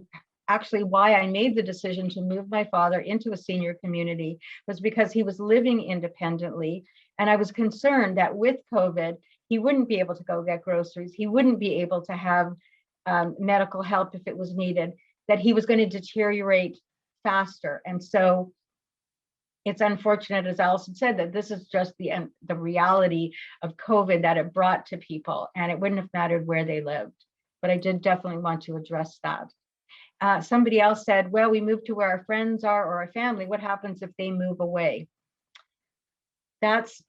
actually why I made the decision to move my father into a senior community, was because he was living independently. And I was concerned that with COVID, he wouldn't be able to go get groceries. He wouldn't be able to have medical help if it was needed, that he was going to deteriorate faster. And so it's unfortunate, as Allison said, that this is just the reality of COVID that it brought to people, and it wouldn't have mattered where they lived. But I did definitely want to address that. Somebody else said, well, we move to where our friends are or our family. What happens if they move away? That's,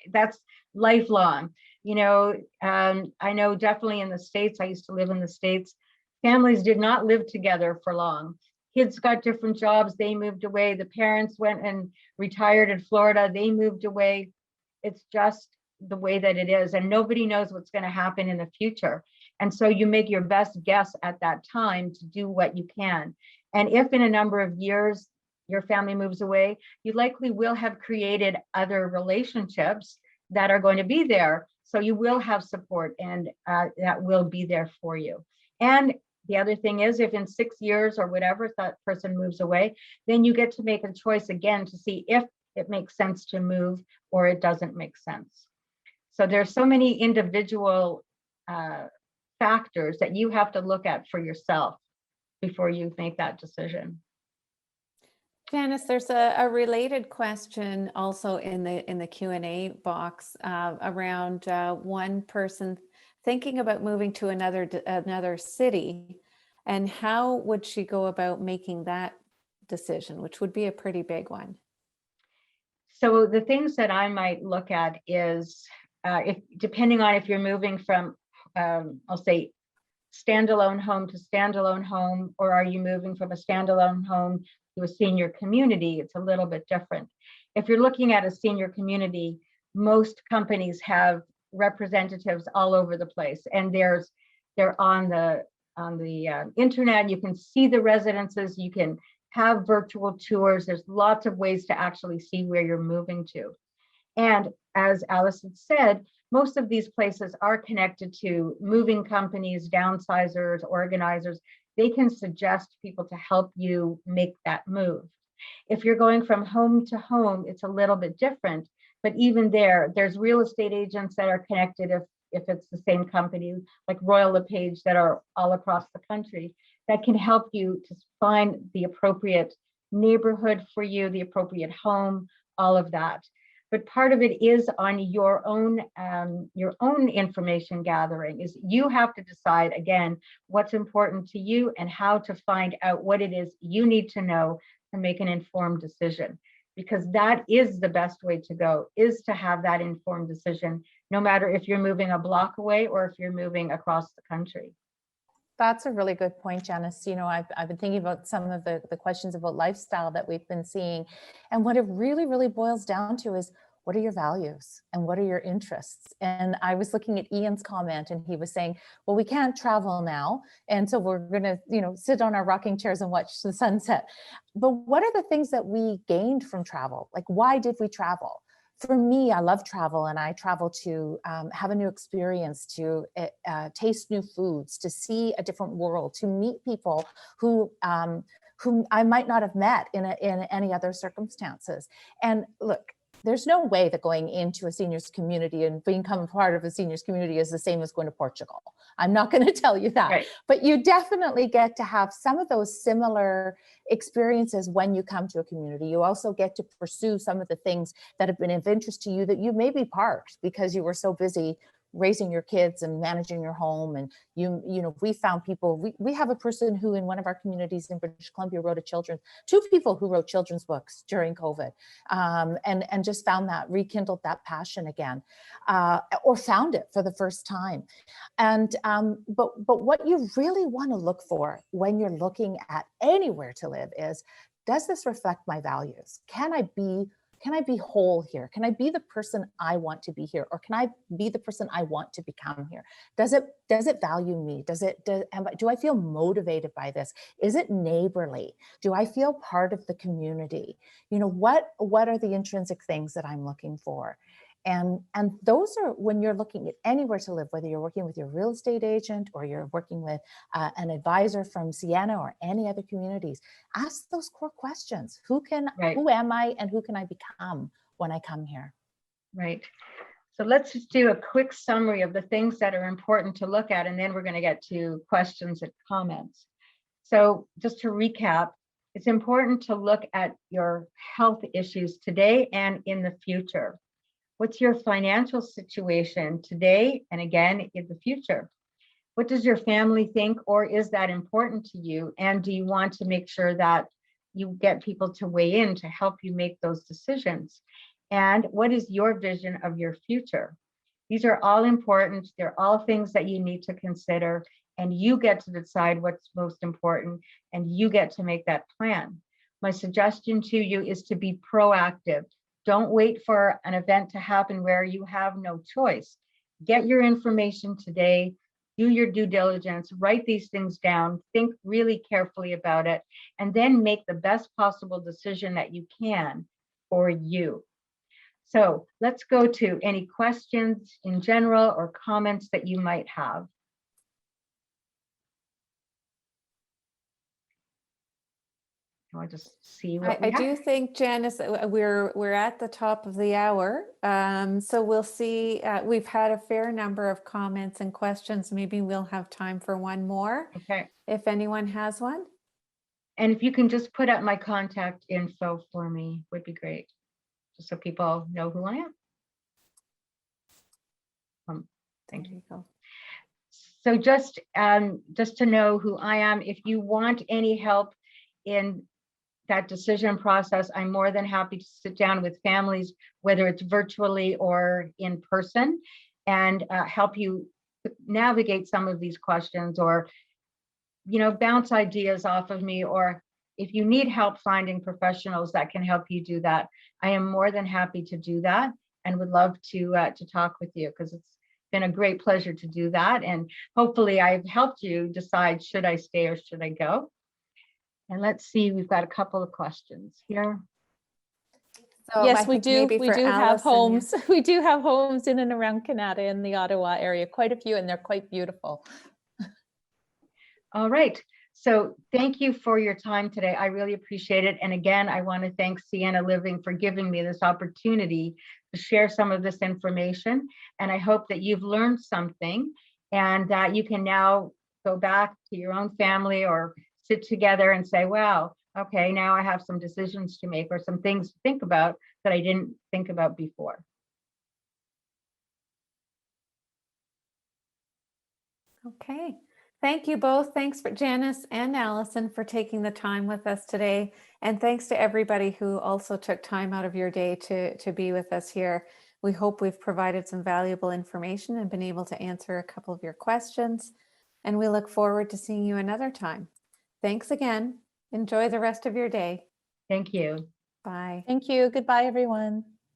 that's lifelong. I know definitely in the States, I used to live in the States, families did not live together for long. Kids got different jobs, they moved away. The parents went and retired in Florida, they moved away. It's just the way that it is, and nobody knows what's going to happen in the future. And so you make your best guess at that time to do what you can. And if in a number of years your family moves away, you likely will have created other relationships that are going to be there. So you will have support, and that will be there for you. And the other thing is, if in 6 years or whatever that person moves away, then you get to make a choice again to see if it makes sense to move or it doesn't make sense. So there's so many individual factors that you have to look at for yourself before you make that decision. Janice, there's a related question also in the Q&A box around one person thinking about moving to another city, and how would she go about making that decision, which would be a pretty big one? So the things that I might look at is, if depending on if you're moving from, I'll say, standalone home to standalone home, or are you moving from a standalone home to a senior community, it's a little bit different. If you're looking at a senior community, most companies have representatives all over the place, and they're on the internet. You can see the residences, you can have virtual tours. There's lots of ways to actually see where you're moving to. And as Allison said, most of these places are connected to moving companies, downsizers, organizers. They can suggest people to help you make that move. If you're going from home to home, it's a little bit different. But even there's real estate agents that are connected if it's the same company, like Royal LePage, that are all across the country, that can help you to find the appropriate neighborhood for you, the appropriate home, all of that. But part of it is on your own information gathering. Is you have to decide, again, what's important to you and how to find out what it is you need to know to make an informed decision. Because that is the best way to go, is to have that informed decision, no matter if you're moving a block away or if you're moving across the country. That's a really good point, Janice. You know, I've been thinking about some of the questions about lifestyle that we've been seeing. And what it really, really boils down to is, what are your values and what are your interests? And I was looking at Ian's comment and he was saying, well, we can't travel now. And so we're going to, you know, sit on our rocking chairs and watch the sunset. But what are the things that we gained from travel? Like, why did we travel? For me, I love travel, and I travel to have a new experience, to taste new foods, to see a different world, to meet people who I might not have met in any other circumstances. And look, there's no way that going into a seniors community and becoming part of a seniors community is the same as going to Portugal. I'm not going to tell you that, Right. but you definitely get to have some of those similar experiences when you come to a community. You also get to pursue some of the things that have been of interest to you that you maybe parked because you were so busy raising your kids and managing your home. And you know, we found people, we have a person who in one of our communities in British Columbia two people who wrote children's books during COVID, and just found that, rekindled that passion again, or found it for the first time. And but what you really want to look for when you're looking at anywhere to live is, does this reflect my values? Can I be whole here? Can I be the person I want to be here? Or can I be the person I want to become here? Does it value me? Do I feel motivated by this? Is it neighborly? Do I feel part of the community? You know, what are the intrinsic things that I'm looking for? And those are, when you're looking at anywhere to live, whether you're working with your real estate agent or you're working with an advisor from Sienna or any other communities, ask those core questions. Who am I and who can I become when I come here? Right. So let's just do a quick summary of the things that are important to look at, and then we're going to get to questions and comments. So just to recap, it's important to look at your health issues today and in the future. What's your financial situation today and again in the future? What does your family think, or is that important to you? And do you want to make sure that you get people to weigh in to help you make those decisions? And what is your vision of your future? These are all important. They're all things that you need to consider, and you get to decide what's most important, and you get to make that plan. My suggestion to you is to be proactive. Don't wait for an event to happen where you have no choice. Get your information today, do your due diligence, write these things down, think really carefully about it, and then make the best possible decision that you can for you. So let's go to any questions in general or comments that you might have. I'll just see what I do think, Janice, we're at the top of the hour. So we'll see, we've had a fair number of comments and questions. Maybe we'll have time for one more. Okay. If anyone has one. And if you can just put up my contact info for me, would be great. Just so people know who I am. Thank you. So just to know who I am, if you want any help in that decision process, I'm more than happy to sit down with families, whether it's virtually or in person, and help you navigate some of these questions, or, you know, bounce ideas off of me. Or if you need help finding professionals that can help you do that, I am more than happy to do that, and would love to talk with you, because it's been a great pleasure to do that. And hopefully I've helped you decide, should I stay or should I go? And let's see, we've got a couple of questions here. So yes, we do. We do have homes. We do have homes in and around Canada, in the Ottawa area, quite a few, and they're quite beautiful. All right. So thank you for your time today. I really appreciate it. And again, I want to thank Sienna Living for giving me this opportunity to share some of this information. And I hope that you've learned something, and that you can now go back to your own family or sit together and say, wow, okay, now I have some decisions to make, or some things to think about that I didn't think about before. Okay. Thank you both. Thanks for Janice and Allison for taking the time with us today. And thanks to everybody who also took time out of your day to be with us here. We hope we've provided some valuable information and been able to answer a couple of your questions. and we look forward to seeing you another time. Thanks again. Enjoy the rest of your day. Thank you. Bye. Thank you. Goodbye, everyone.